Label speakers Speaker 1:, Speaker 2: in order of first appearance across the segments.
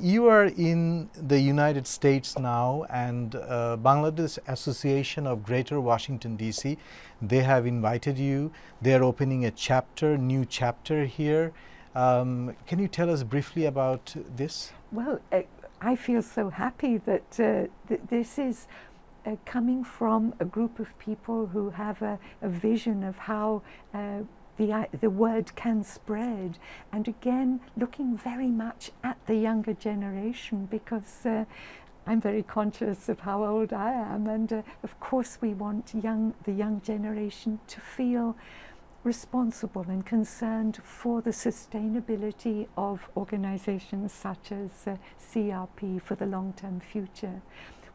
Speaker 1: You are in the United States now, and Bangladesh Association of Greater Washington DC, they have invited you. They are opening a chapter, new chapter here. Can you tell us briefly about this?
Speaker 2: Well, I feel so happy that this is coming from a group of people who have a vision of how the word can spread, and again looking very much at the younger generation, because I'm very conscious of how old I am, and of course we want the young generation to feel responsible and concerned for the sustainability of organizations such as CRP for the long-term future.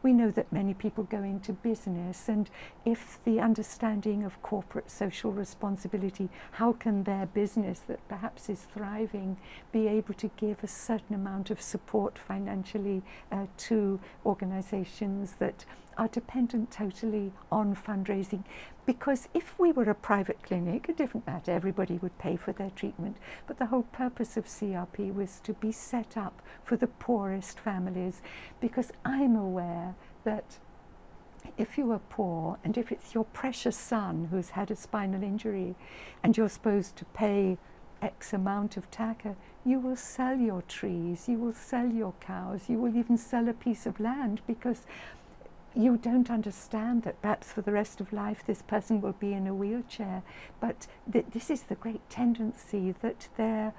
Speaker 2: We know that many people go into business, and if the understanding of corporate social responsibility, how can their business that perhaps is thriving be able to give a certain amount of support financially to organizations that are dependent totally on fundraising? Because if we were a private clinic, a different matter, everybody would pay for their treatment. But the whole purpose of CRP was to be set up for the poorest families, because I'm aware that if you are poor, and if it's your precious son who's had a spinal injury, and you're supposed to pay X amount of taka, you will sell your trees, you will sell your cows, you will even sell a piece of land, because you don't understand that perhaps for the rest of life this person will be in a wheelchair. But this is the great tendency, that their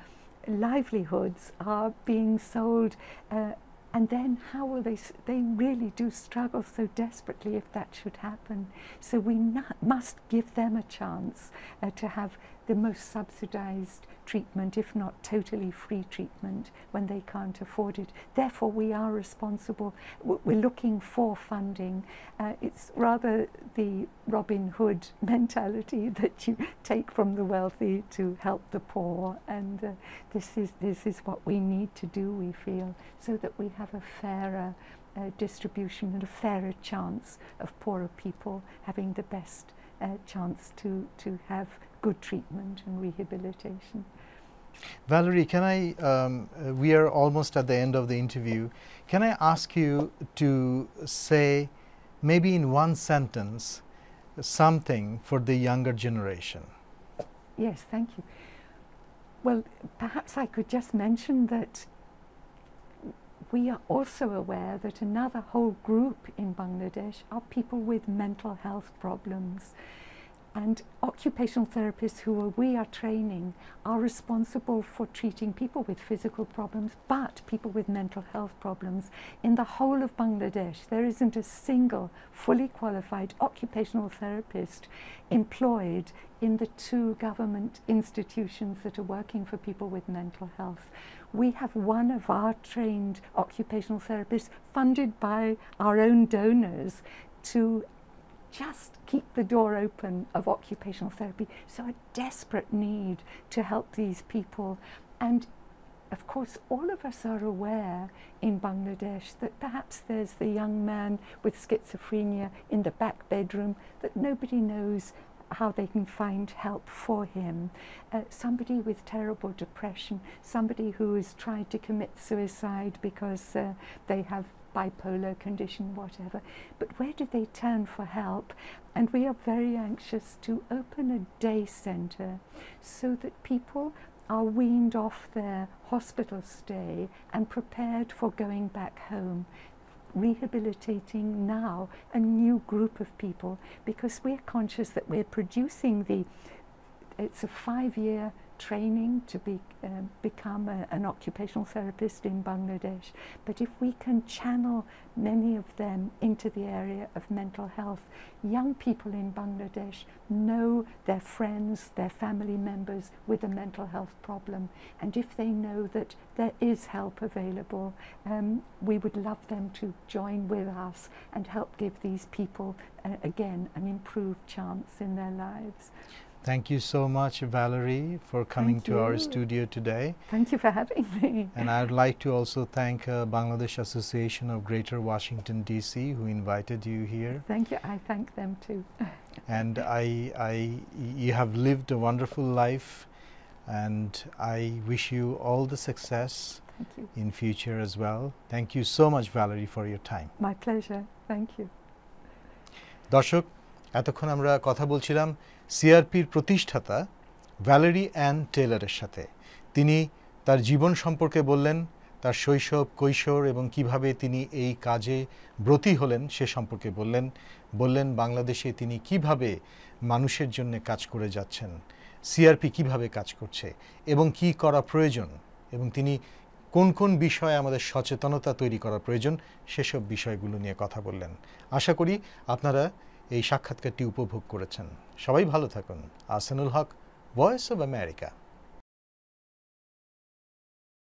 Speaker 2: livelihoods are being sold, and then how will they really do struggle so desperately if that should happen. So we must give them a chance to have the most subsidized treatment, if not totally free treatment, when they can't afford it. Therefore we are responsible. We're looking for funding. It's rather the Robin Hood mentality that you take from the wealthy to help the poor, and this is what we need to do, we feel, so that we have a fairer distribution and a fairer chance of poorer people having the best chance to have good treatment and rehabilitation.
Speaker 1: Valerie, can I, we are almost at the end of the interview. Can I ask you to say, maybe in one sentence, something for the younger generation?
Speaker 2: Yes, thank you. Well, perhaps I could just mention that we are also aware that another whole group in Bangladesh are people with mental health problems. And occupational therapists who we are training are responsible for treating people with physical problems, but people with mental health problems. In the whole of Bangladesh, there isn't a single fully qualified occupational therapist employed in the 2 government institutions that are working for people with mental health. We have one of our trained occupational therapists, funded by our own donors, to just keep the door open of occupational therapy. So a desperate need to help these people. And of course all of us are aware in Bangladesh that perhaps there's the young man with schizophrenia in the back bedroom, that nobody knows how they can find help for him. Somebody with terrible depression, somebody who has tried to commit suicide because they have bipolar condition, whatever. But where do they turn for help? And we are very anxious to open a day centre so that people are weaned off their hospital stay and prepared for going back home, rehabilitating now a new group of people, because we're conscious that we're producing it's a 5-year training to become an occupational therapist in Bangladesh. But if we can channel many of them into the area of mental health, young people in Bangladesh know their friends, their family members with a mental health problem, and if they know that there is help available, we would love them to join with us and help give these people again an improved chance in their lives.
Speaker 1: Thank you so much, Valerie, for coming to our studio today.
Speaker 2: Thank you for having me.
Speaker 1: And I'd like to also thank Bangladesh Association of Greater Washington DC, who invited you here.
Speaker 2: Thank you. I thank them too.
Speaker 1: And you have lived a wonderful life, and I wish you all the success
Speaker 2: Thank you.
Speaker 1: in future as well. Thank you so much, Valerie, for your time.
Speaker 2: My pleasure. Thank you.
Speaker 1: দর্শক, এতক্ষণ আমরা কথা বলছিলাম সিআরপির প্রতিষ্ঠাতা Valerie an টেইলরের সাথে। তিনি তার জীবন সম্পর্কে বললেন, তার শৈশব, কৈশোর এবং কিভাবে তিনি এই কাজে ব্রতী হলেন সে সম্পর্কে বললেন বাংলাদেশে তিনি কিভাবে মানুষের জন্য কাজ করে যাচ্ছেন, সিআরপি কিভাবে কাজ করছে এবং কি করা প্রয়োজন, এবং তিনি কোন কোন বিষয়ে আমাদের সচেতনতা তৈরি করা প্রয়োজন সেসব বিষয়গুলো নিয়ে কথা বললেন। আশা করি আপনারা এই সাক্ষাৎকারটি উপভোগ করেছেন। সবাই ভালো থাকুন। আহসানুল হক, ভয়েস অব আমেরিকা।